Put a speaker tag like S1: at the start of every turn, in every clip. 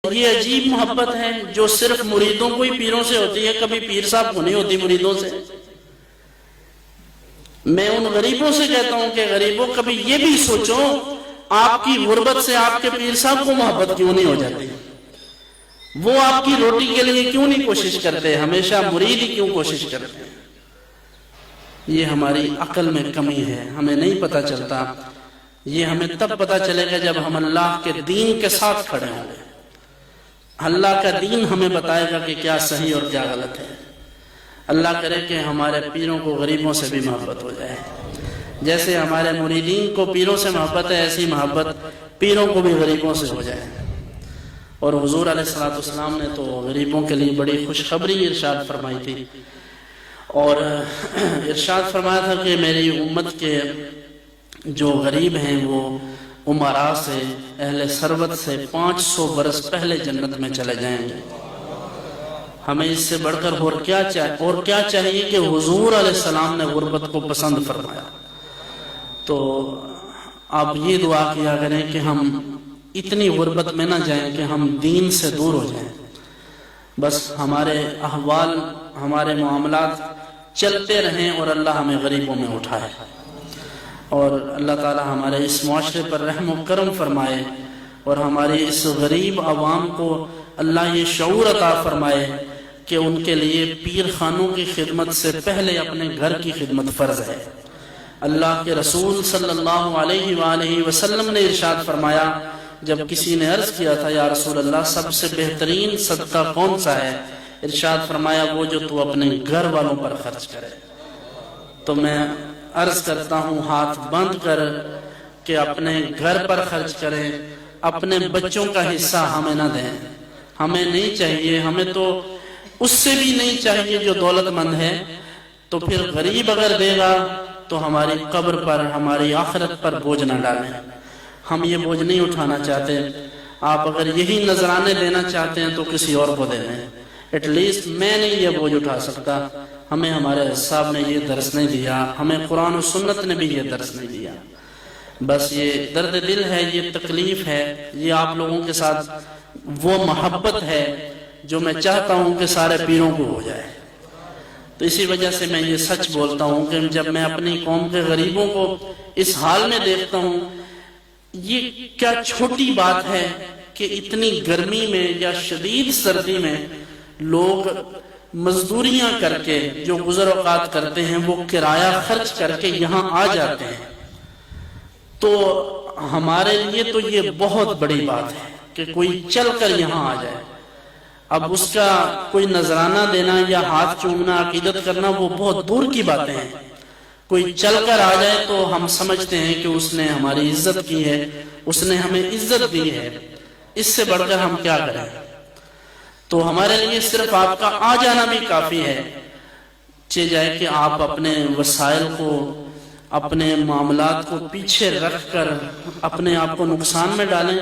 S1: یہ عجیب محبت ہے جو صرف مریدوں کو ہی پیروں سے ہوتی ہے، کبھی پیر صاحب کو نہیں ہوتی مریدوں سے۔ میں ان غریبوں سے کہتا ہوں کہ غریبوں کبھی یہ بھی سوچو آپ کی غربت سے آپ کے پیر صاحب کو محبت کیوں نہیں ہو جاتی؟ وہ آپ کی روٹی کے لیے کیوں نہیں کوشش کرتے؟ ہمیشہ مرید ہی کیوں کوشش کرتے ہیں؟ یہ ہماری عقل میں کمی ہے، ہمیں نہیں پتہ چلتا۔ یہ ہمیں تب پتہ چلے گا جب ہم اللہ کے دین کے ساتھ کھڑے ہوں گے۔ اللہ کا دین ہمیں بتائے گا کہ کیا صحیح اور کیا غلط ہے۔ اللہ کرے کہ ہمارے پیروں کو غریبوں سے بھی محبت ہو جائے، جیسے ہمارے مریدین کو پیروں سے محبت ہے، ایسی محبت پیروں کو بھی غریبوں سے ہو جائے۔ اور حضور علیہ السلام نے تو غریبوں کے لیے بڑی خوشخبری ارشاد فرمائی تھی، اور ارشاد فرمایا تھا کہ میری امت کے جو غریب ہیں وہ امراء سے، اہل ثروت سے 500 برس پہلے جنت میں چلے جائیں گے۔ ہمیں اس سے بڑھ کر اور کیا چاہیے کہ حضور علیہ السلام نے غربت کو پسند فرمایا۔ تو آپ یہ دعا کیا کریں کہ ہم اتنی غربت میں نہ جائیں کہ ہم دین سے دور ہو جائیں، بس ہمارے احوال، ہمارے معاملات چلتے رہیں اور اللہ ہمیں غریبوں میں اٹھائے، اور اللہ تعالی ہمارے اس معاشرے پر رحم و کرم فرمائے، اور ہماری اس غریب عوام کو اللہ یہ شعور عطا فرمائے کہ ان کے لیے پیر خانوں کی خدمت سے پہلے اپنے گھر کی خدمت فرض ہے۔ اللہ کے رسول صلی اللہ علیہ وآلہ وسلم نے ارشاد فرمایا، جب کسی نے عرض کیا تھا یا رسول اللہ سب سے بہترین صدقہ کون سا ہے؟ ارشاد فرمایا وہ جو تو اپنے گھر والوں پر خرچ کرے۔ تو میں عرض کرتا ہوں ہاتھ بند کر کہ اپنے گھر پر خرچ کریں، اپنے بچوں کا حصہ ہمیں نہ دیں۔ ہمیں نہیں چاہیے، ہمیں تو اس سے بھی نہیں چاہیے جو دولت مند ہے، تو پھر غریب اگر دے گا تو ہماری قبر پر، ہماری آخرت پر بوجھ نہ ڈالیں۔ ہم یہ بوجھ نہیں اٹھانا چاہتے۔ آپ اگر یہی نذرانے دینا چاہتے ہیں تو کسی اور کو دے دیں، ایٹ لیسٹ میں نہیں یہ بوجھ اٹھا سکتا۔ ہمیں ہمارے صاحب نے یہ درس نہیں دیا، ہمیں قرآن و سنت نے بھی یہ درس نہیں دیا۔ بس یہ درد دل ہے، یہ تکلیف ہے، یہ آپ لوگوں کے ساتھ وہ محبت ہے جو میں چاہتا ہوں کہ سارے پیروں کو ہو جائے۔ تو اسی وجہ سے میں یہ سچ بولتا ہوں کہ جب میں اپنی قوم کے غریبوں کو اس حال میں دیکھتا ہوں، یہ کیا چھوٹی بات ہے کہ اتنی گرمی میں یا شدید سردی میں لوگ مزدوریاں کر کے، جو گزر اوقات کرتے ہیں وہ کرایہ خرچ کر کے یہاں آ جاتے ہیں۔ تو ہمارے لیے تو یہ بہت بڑی بات ہے کہ کوئی چل کر یہاں آ جائے۔ اب اس کا کوئی نذرانہ دینا یا ہاتھ چومنا، عقیدت کرنا، وہ بہت دور کی باتیں ہیں۔ کوئی چل کر آ جائے تو ہم سمجھتے ہیں کہ اس نے ہماری عزت کی ہے، اس نے ہمیں عزت دی ہے۔ اس سے بڑھ کر ہم کیا کریں؟ تو ہمارے لیے صرف آپ کا آ جانا بھی کافی ہے۔ چاہے جائے کہ آپ اپنے وسائل کو، اپنے معاملات کو پیچھے رکھ کر اپنے آپ کو نقصان میں ڈالیں،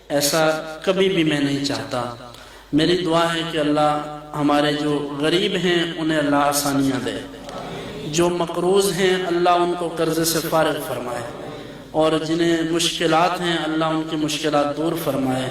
S1: ایسا کبھی بھی میں نہیں چاہتا۔ میری دعا ہے کہ اللہ ہمارے جو غریب ہیں انہیں اللہ آسانیاں دے، جو مقروض ہیں اللہ ان کو قرضے سے فارغ فرمائے، اور جنہیں مشکلات ہیں اللہ ان کی مشکلات دور فرمائے۔